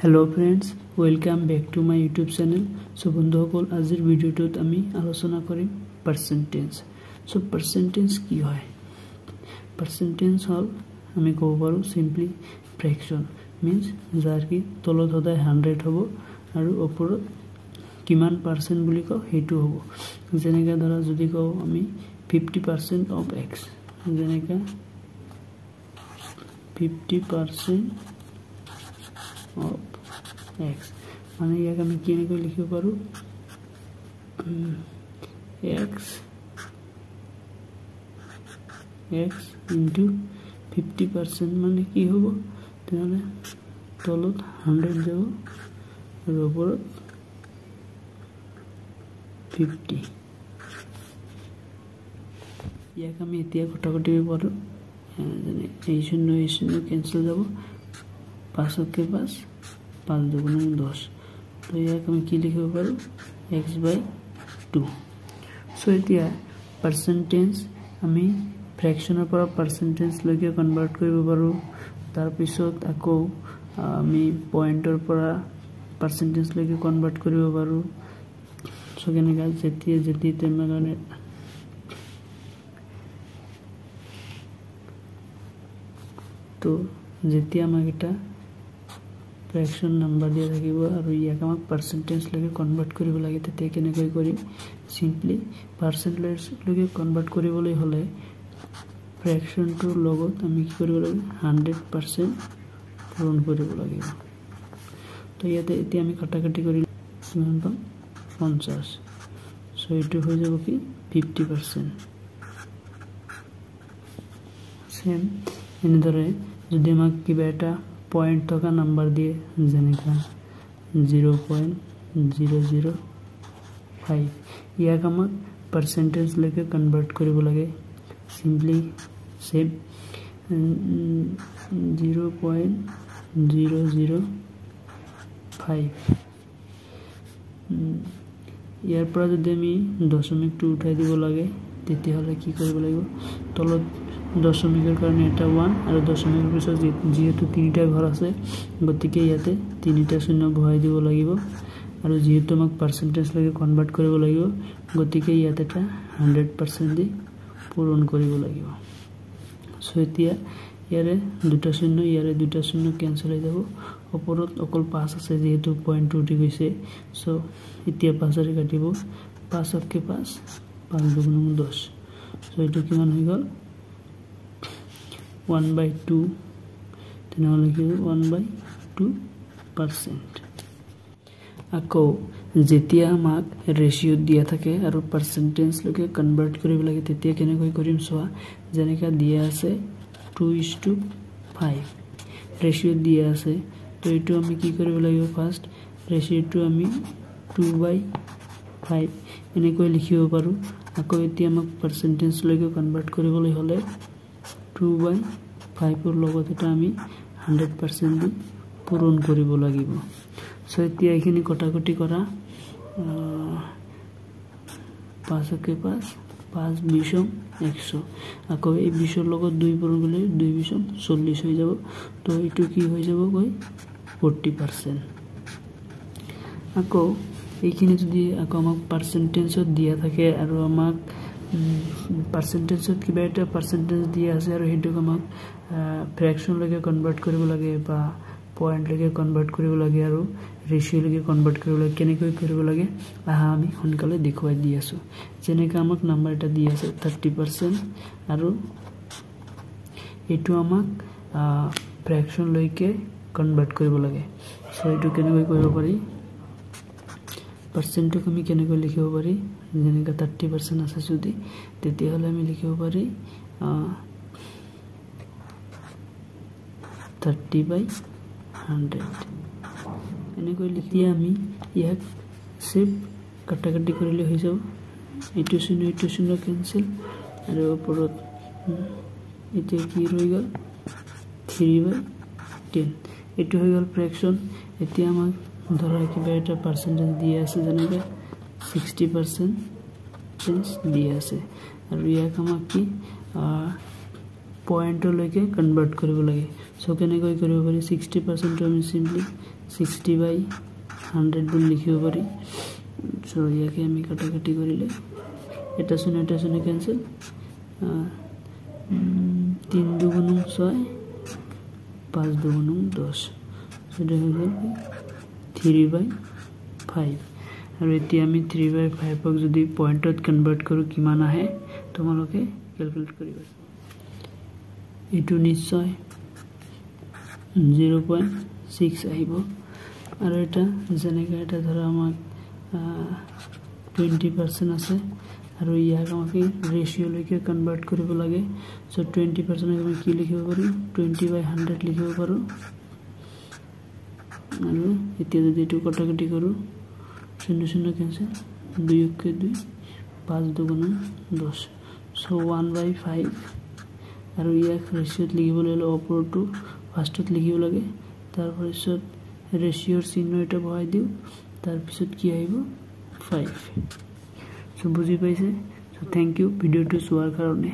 Hello friends, welcome back to my YouTube channel. So বন্ধুসকল আজিৰ ভিডিওটোত আমি আলোচনা কৰিম পাৰ্সেন্টেজ। So পাৰ্সেন্টেজ কি হয়? পাৰ্সেন্টেজ হল আমি ক'ব পাৰো simply fraction means যাৰ কি তলত সদায় 100 হ'ব আৰু ওপৰত কিমান পাৰ্সেন্ট বুলি কও হেতু হ'ব। যেনেকা ধৰা যদি কও আমি 50% of x, যেনেকা 50% of x মানে ইয়াক আমি কেনেকৈ লিখিব পাৰো x into 50% মানে কি হ'ব তেনে তলত 100 যাব আৰু ওপৰত 50 ইয়াক আমি এতিয়া কটাকটিব পাৰো যেনে এই শূন্য ক্যান্সেল যাব 5 के पास 5 2 10 तो ইয়াক আমি কি লিখিব পাৰো x/2 সো এতিয়া পাৰ্সেন্টেজ আমি ফ্ৰ্যাকশনৰ পৰা পাৰ্সেন্টেজ লৈকে কনভাৰ্ট কৰিব পাৰো তাৰ পিছত আকৌ আমি পয়েন্টৰ পৰা পাৰ্সেন্টেজ লৈকে কনভাৰ্ট কৰিব পাৰো সো কেনেকা যেতিয়া তেমানে তো যেতিয়া আমাক এটা फ्रैक्शन नंबर दिया থাকিব আৰু ইয়াক আমাক পাৰ্সেন্টেজ লৈকে কনভাৰ্ট কৰিব লাগে তেতিয়া কেনেকৈ কৰিম সিম্পলি পাৰ্সেন্টেজ লৈকে কনভাৰ্ট কৰিবলৈ হলে ফ্ৰैक्शन টোৰ লগত আমি কি কৰিব লাগে 100% পূৰণ কৰিব লাগিব তো ইয়াতে এতিয়া আমি কাটাকাটি কৰি কিমান পাম 50 সো এটো হৈ যাব কি 50% সেম এনেদৰে যদি আমাক কিবা এটা पॉइंट का नंबर दिए जेनेका 0.005 ইয়াক আমাক পার্সেন্টেজ লৈকে কনভার্ট কৰিব লাগে সিম্পলি সেম 0.005 ইয়াৰ পৰা যদি আমি দশমিকটো উঠাই দিব লাগে তেতিয়া হলে কি কৰিব লাগিব তলত দশমিকৰ কাৰণে এটা 1 আৰু দশমিকৰ পিছত যেহেতু তিনিটা ঘৰ আছে গতিকে ইয়াতে তিনিটা শূন্য বহাই দিব লাগিব আৰু যেহেতু আমাক পাৰ্সেন্টেজ লৈকে কনভাৰ্ট কৰিব লাগিব গতিকে ইয়াতে এটা 100% দি পূৰণ কৰিব লাগিব সো এতিয়া ইয়াৰে দুটা শূন্য ক্যান্সেল হৈ যাব ওপৰত অকল 5 আছে যেহেতু পয়েন্ট উঠি গৈছে সো এতিয়া 5 ৰে কাটিব 5 के पास 5 2 10 সো এটো কিমান হৈ গল 1/2 তেনেহলে কি 1/2% আকৌ যেতিয়া আমাক ৰেশিও দিয়া থাকে আৰু পাৰ্সেন্টেজ লৈকে কনভাৰ্ট কৰিব লাগে তেতিয়া কেনেকৈ কৰিম সোৱা যেনেকা দিয়া আছে 2:5 ৰেশিও দিয়া আছে তো এটো আমি কি কৰিব লাগিব ফাৰ্স্ট ৰেশিওটো আমি 2/5 এনেকৈ লিখিব পাৰো আকৌ এতিয়া আমাক পাৰ্সেন্টেজ লৈকে কনভাৰ্ট কৰিবলৈ হলে 2/5 ৰ লগত এটা আমি 100% দি পূৰণ কৰিব লাগিব সো এতিয়া এখিনি কটাকটি কৰা 5 के पास 5 20 100 আকৌ এই 20 ৰ লগত 2 পূৰণ কৰিলে 2 20 40 হৈ যাব তো এটো কি হৈ যাব গৈ 40% আকৌ এইখিনি যদি আকৌ আমাক পার্সেন্টেজত দিয়া থাকে আৰু আমাক পাৰ্সেন্টেজত কিবা এটা পাৰ্সেন্টেজ দিয়া আছে আৰু হেতু আমাক ফ্ৰैक्शन লৈকে কনভাৰ্ট কৰিব লাগে বা পয়েন্ট লৈকে কনভাৰ্ট কৰিব লাগে আৰু ৰেশিও লৈকে কনভাৰ্ট কৰিব লাগে কেনেকৈ কৰিব লাগে আমি সোনকালে দেখুৱাই দি আছো যেনেকা আমাক নাম্বাৰ এটা দি আছে 30% আৰু এটো আমাক ফ্ৰैक्शन লৈকে কনভাৰ্ট কৰিব লাগে সো এটো কেনেকৈ কৰিব পাৰি পাৰ্সেন্টক আমি কেনেকৈ লিখিব পাৰি যেনেকা 30% আছে যদি তেতিয়া হলে আমি লিখিব পাৰি 30/100 এনেকৈ লিখি আমি ইয়াক সেভ কাটাকাটি কৰিলে হৈ যাব এটো শূন্য ক্যান্সেল আৰু ওপৰত এতিয়া কি হৈ গল 3/10 এটো হৈ গল ফ্ৰैक्शन এতিয়া আমাক ধৰা কিবা এটা পাৰ্সেন্টেজ দিয়া আছে যেনেকা 60% দিয়া আছে আৰু ইয়াক আমাক কি পইণ্টলৈকে কনভাৰ্ট কৰিব লাগে সো কেনেকৈ কৰিব পাৰি 60% আমি সিম্পলি 60/100 বুলি লিখিব পাৰি সো ইয়াকে আমি কাটাকাটি কৰিলে এটা শুনে ক্যান্সেল 3 2 6 5 2 10 সো দেখা গ'ল 3/5 আৰু এতিয়া আমি 3/5 ক যদি পইণ্টত কনভাৰ্ট কৰো কিমান আহে তোমালোকে ক্যালকুলেট কৰিবা এটো নিশ্চয় 0.6 আহিব আৰু এটা যেনেকৈ এটা ধৰা আমাক 20% আছে আৰু ইয়াক আমাকে ৰেশিও লৈকে কনভাৰ্ট কৰিব লাগে সো 20% আমি কি লিখিব পাৰো 20/100 লিখিব পাৰো আৰু এতিয়া যদি এটো কাটাকাটি কৰো 0 ক্যান্সেল 2 কে 2 5 2 10 সো 1/5 আৰু ইয়াক ৰেশিওত লিখিবলৈ হলে ওপৰটো ফাৰ্ষ্টত লিখিব লাগে তাৰ পিছত ৰেশিওৰ চিহ্ন এটা বহাই দিও তাৰ পিছত কি আহিব 5 সো বুজি পাইছে সো থ্যাংক ইউ ভিডিওটো চোৱাৰ কাৰণে